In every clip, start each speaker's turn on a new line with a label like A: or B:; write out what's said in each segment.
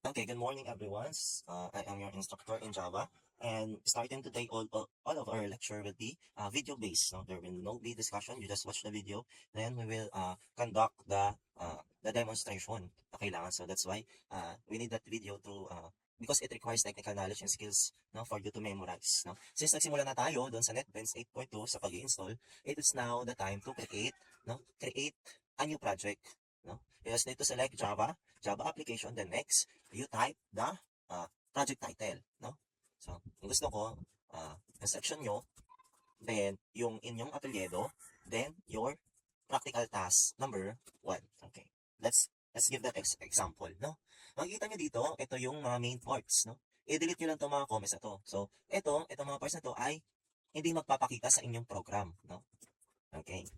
A: Okay, good morning everyone. I am your instructor in Java, and starting today all of our lecture will be video based. No, there will no be discussion. You just watch the video, then we will conduct the demonstration. Kailangan, so that's why we need that video to because it requires technical knowledge and skills, no, for you to memorize. No, since nagsimula na tayo doon sa NetBeans 8.2 sa pag-install, it is now the time to create a new project. No, you just need to select Java application, then next you type the project title, no? So, kung gusto ko, yung section nyo, then yung inyong apelyido, then your practical task number 1. Okay, let's give that example, no? Makikita nyo dito, ito yung mga main parts, no? I-delete nyo lang itong mga comments na to. So, itong mga parts na to ay hindi magpapakita sa inyong program, no? Okay,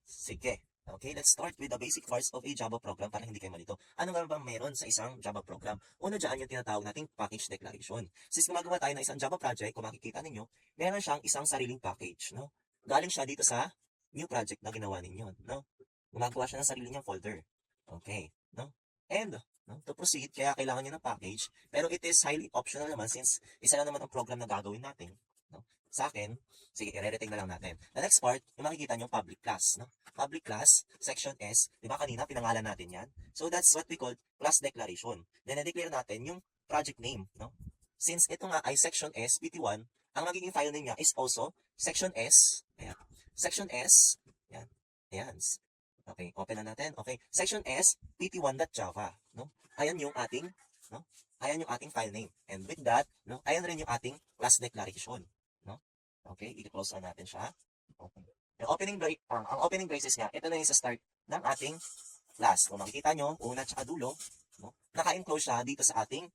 A: sige. Okay, let's start with the basic parts of a Java program para hindi kayo malito. Ano nga ba meron sa isang Java program? Una dyan yung tinatawag nating package declaration. Since gumagawa tayo ng isang Java project, kung makikita ninyo, meron siyang isang sariling package, no? Galing siya dito sa new project na ginawa ninyo, no? Gumagawa siya ng sarili niyang folder. Okay, no? And, no, to proceed, kaya kailangan niyo ng package, pero it is highly optional naman since isa lang naman ang program na gagawin natin, no? Sa akin, sige, i-retake na lang natin. The next part, yung makikita nyo, public class, no? Public class, section S, di ba kanina, pinangalan natin yan? So, that's what we call class declaration. Then, na-declare natin yung project name, no? Since ito nga ay section S, pt1, ang magiging file name niya is also section S, ayan, section S, ayan, ayan, okay, open na natin, okay, section S, pt1.java, no? Ayan yung ating, no? Ayan yung ating file name. And with that, no, ayan rin yung ating class declaration. Okay, i-close na natin siya. Okay. Yung ang opening braces niya, ito na yung sa start ng ating class. Kung makikita nyo, una at dulo, no, naka-enclose siya dito sa ating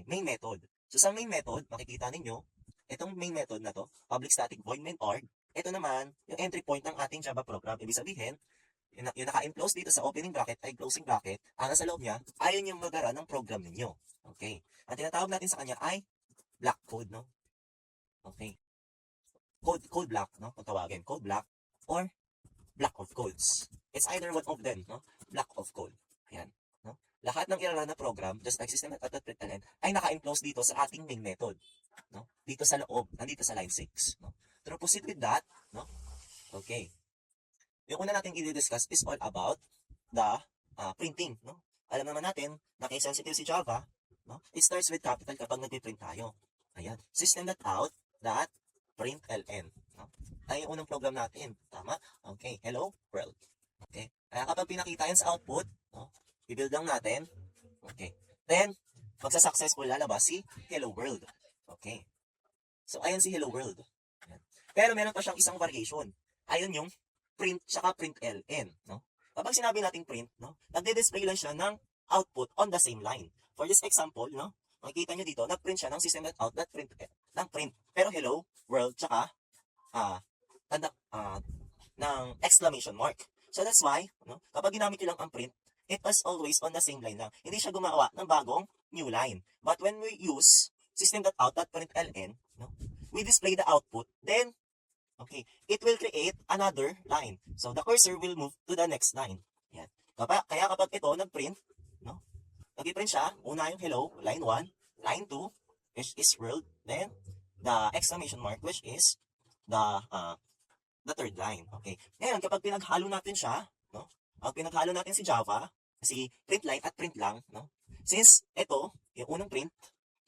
A: main method. So sa main method, makikita ninyo, itong main method na to, public static void main org, ito naman, yung entry point ng ating Java program. Ibig sabihin, yung naka-enclose dito sa opening bracket ay closing bracket, ang nasa loob niya, ayun yung magara ng program ninyo. Okay. Ang tinatawag natin sa kanya ay black code, no? Okay. Code block, no? Kung tawagin, code block or block of codes. It's either one of them, no? Block of code. Ayan, no? Lahat ng irarun na program, just like system.out.println, ay naka-enclose dito sa ating main method, no? Dito sa loob, nandito sa line 6, no? To proceed with that, no? Okay. Yung una natin i-discuss is all about the printing, no? Alam naman natin, na kay sensitive si Java, no? It starts with capital kapag nagpiprint tayo. Ayan, system.out.println, no? Ay yung unang program natin, tama? Okay, hello world. Okay, kaya kapag pinakita yan sa output, no, i-build lang natin. Okay, then magsa-successful lalabas si hello world. Okay, so ayan si hello world. Ayan. Pero meron pa siyang isang variation. Ayun yung print tsaka println, no? Kapag sinabi nating print, no, nagde-display lang siya ng output on the same line. For this example, no, makikita nyo dito, nag-print siya ng system.out.print ng print. Pero hello world tsaka ng exclamation mark. So that's why, no, kapag ginamit nyo lang ang print, it was always on the same line lang. Hindi siya gumawa ng bagong new line. But when we use system.out.println, no, we display the output, then, okay, it will create another line. So the cursor will move to the next line. Yan. Kaya kapag ito nag-print, no, nag-print siya, una yung hello, line 1, line 2, which is world, then the exclamation mark, which is the third line. Okay. Ngayon, kapag pinaghalo natin siya, no? Kapag pinaghalo natin si Java, si print line at print lang, no? Since ito, yung unang print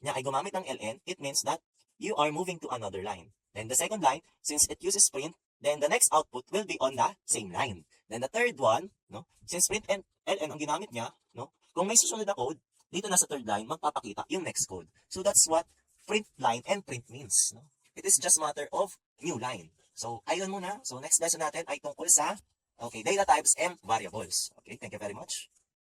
A: niya ay gumamit ng ln, it means that you are moving to another line. Then the second line, since it uses print, then the next output will be on the same line. Then the third one, no? Since print and ln ang ginamit niya, no? Kung may susunod na code, dito na sa third line, magpapakita yung next code. So that's what print line and print means, no? It is just matter of new line. So, ayun muna. So, next lesson natin ay tungkol sa, okay, data types and variables. Okay, thank you very much.